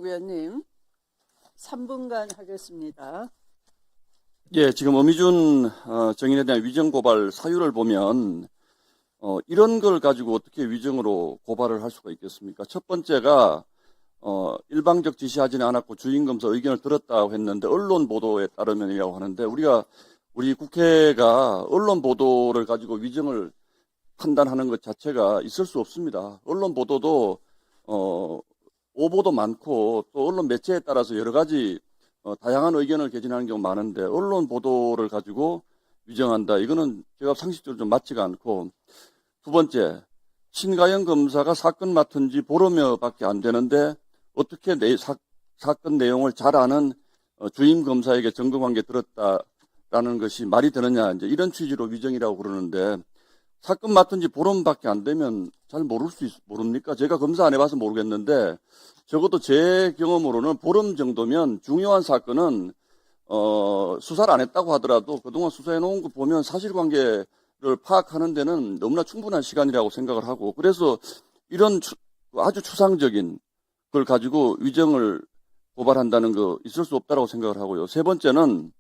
위원님, 3분간 하겠습니다. 예, 지금 어미준 정인에 대한 위정 고발 사유를 보면 이런 걸 가지고 어떻게 위정으로 고발을 할 수가 있겠습니까? 첫 번째가 일방적 지시하지는 않았고 주임검사 의견을 들었다고 했는데 언론 보도에 따르면이라고 하는데 우리 국회가 언론 보도를 가지고 위정을 판단하는 것 자체가 있을 수 없습니다. 언론 보도도 오보도 많고 또 언론 매체에 따라서 여러 가지 다양한 의견을 개진하는 경우가 많은데 언론 보도를 가지고 위정한다. 이거는 제가 상식적으로 좀 맞지가 않고, 두 번째, 신가영 검사가 사건 맡은 지 보름여밖에 안 되는데 어떻게 사건 내용을 잘 아는 주임 검사에게 점검관계 들었다라는 것이 말이 되느냐, 이제 이런 취지로 위정이라고 그러는데, 사건 맡은 지 보름밖에 안 되면 잘 모릅니까? 제가 검사 안 해봐서 모르겠는데, 적어도 제 경험으로는 보름 정도면 중요한 사건은 수사를 안 했다고 하더라도 그동안 수사해 놓은 거 보면 사실관계를 파악하는 데는 너무나 충분한 시간이라고 생각을 하고, 그래서 이런 아주 추상적인 걸 가지고 위정을 고발한다는 거 있을 수 없다고 생각을 하고요. 세 번째는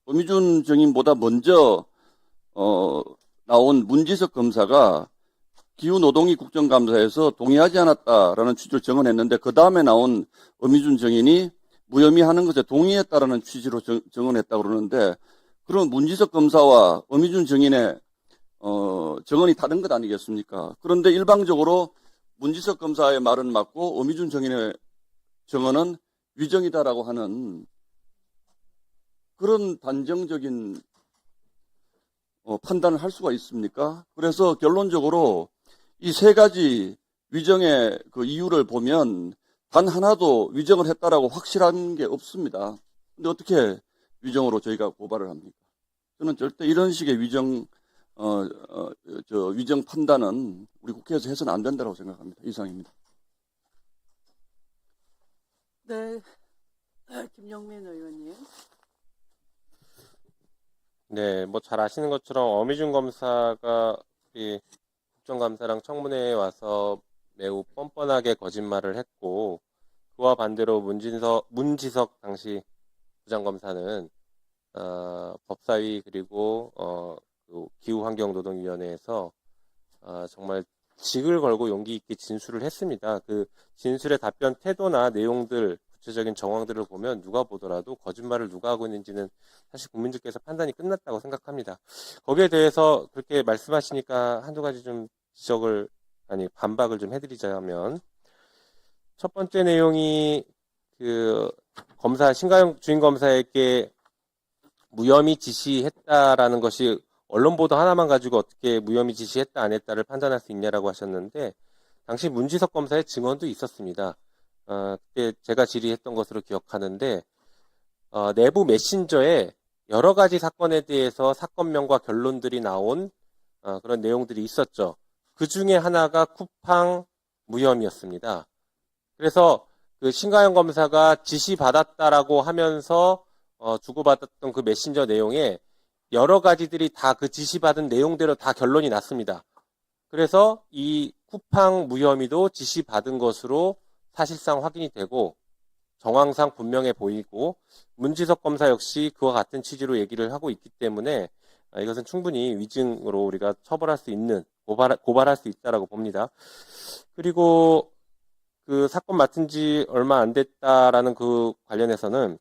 어미준 정인보다 먼저 나온 문지석 검사가 기후노동위 국정감사에서 동의하지 않았다라는 취지로 정언했는데, 그 다음에 나온 어미준 정인이 무혐의하는 것에 동의했다라는 취지로 정언했다고 그러는데, 그럼 문지석 검사와 어미준 정인의 정언이 다른 것 아니겠습니까? 그런데 일방적으로 문지석 검사의 말은 맞고 어미준 정인의 정언은 위정이다라고 하는 그런 단정적인 판단을 할 수가 있습니까? 그래서 결론적으로 이 세 가지 위정의 그 이유를 보면 단 하나도 위정을 했다라고 확실한 게 없습니다. 근데 어떻게 위정으로 저희가 고발을 합니까? 저는 절대 이런 식의 위정 판단은 우리 국회에서 해서는 안 된다고 생각합니다. 이상입니다. 네, 김용민 의원님. 네, 뭐 잘 아시는 것처럼 어미준 검사가 이 국정감사랑 청문회에 와서 매우 뻔뻔하게 거짓말을 했고, 그와 반대로 문지석 당시 부장검사는 법사위 그리고 그 기후환경노동위원회에서 정말 직을 걸고 용기 있게 진술을 했습니다. 그 진술의 답변 태도나 내용들, 구체적인 정황들을 보면 누가 보더라도 거짓말을 누가 하고 있는지는 사실 국민들께서 판단이 끝났다고 생각합니다. 거기에 대해서 그렇게 말씀하시니까 한두 가지 좀 반박을 좀 해드리자면, 첫 번째 내용이 신가영 주임검사에게 무혐의 지시했다라는 것이 언론 보도 하나만 가지고 어떻게 무혐의 지시했다 안 했다를 판단할 수 있냐라고 하셨는데, 당시 문지석 검사의 증언도 있었습니다. 그때 제가 질의했던 것으로 기억하는데, 내부 메신저에 여러 가지 사건에 대해서 사건명과 결론들이 나온 그런 내용들이 있었죠. 그 중에 하나가 쿠팡 무혐의였습니다. 그래서 그 신가영 검사가 지시받았다라고 하면서 주고받았던 그 메신저 내용에 여러 가지들이 다 그 지시받은 내용대로 다 결론이 났습니다. 그래서 이 쿠팡 무혐의도 지시받은 것으로 사실상 확인이 되고 정황상 분명해 보이고, 문지석 검사 역시 그와 같은 취지로 얘기를 하고 있기 때문에 이것은 충분히 위증으로 우리가 처벌할 수 있는, 고발할 수 있다라고 봅니다. 그리고 그 사건 맡은 지 얼마 안 됐다라는 그 관련해서는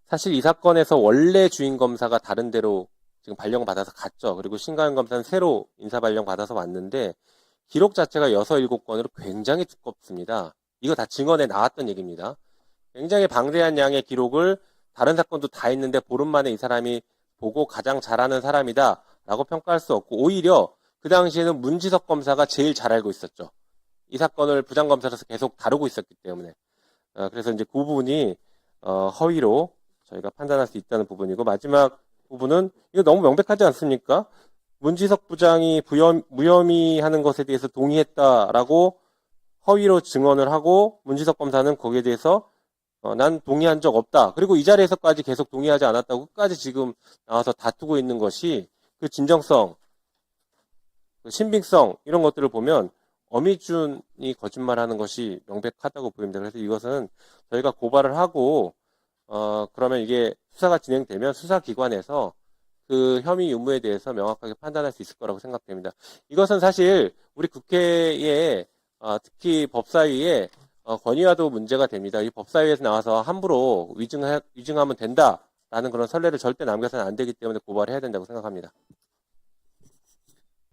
사실 이 사건에서 원래 주임 검사가 다른 데로 지금 발령 받아서 갔죠. 그리고 신가영 검사는 새로 인사 발령 받아서 왔는데 기록 자체가 6, 7건으로 굉장히 두껍습니다. 이거 다 증언에 나왔던 얘기입니다. 굉장히 방대한 양의 기록을, 다른 사건도 다 있는데 보름 만에 이 사람이 보고 가장 잘하는 사람이다 라고 평가할 수 없고, 오히려 그 당시에는 문지석 검사가 제일 잘 알고 있었죠. 이 사건을 부장검사로서 계속 다루고 있었기 때문에. 그래서 이제 그 부분이 허위로 저희가 판단할 수 있다는 부분이고, 마지막 부분은 이거 너무 명백하지 않습니까? 문지석 부장이 무혐의하는 것에 대해서 동의했다라고 허위로 증언을 하고, 문지석 검사는 거기에 대해서 난 동의한 적 없다. 그리고 이 자리에서까지 계속 동의하지 않았다고 끝까지 지금 나와서 다투고 있는 것이 그 진정성, 그 신빙성, 이런 것들을 보면 어미준이 거짓말하는 것이 명백하다고 보입니다. 그래서 이것은 저희가 고발을 하고 그러면 이게 수사가 진행되면 수사기관에서 그 혐의 유무에 대해서 명확하게 판단할 수 있을 거라고 생각됩니다. 이것은 사실 우리 국회에 특히 법사위에 건의와도 문제가 됩니다. 이 법사위에서 나와서 함부로 위증하면 된다라는 그런 선례를 절대 남겨서는 안 되기 때문에 고발해야 된다고 생각합니다.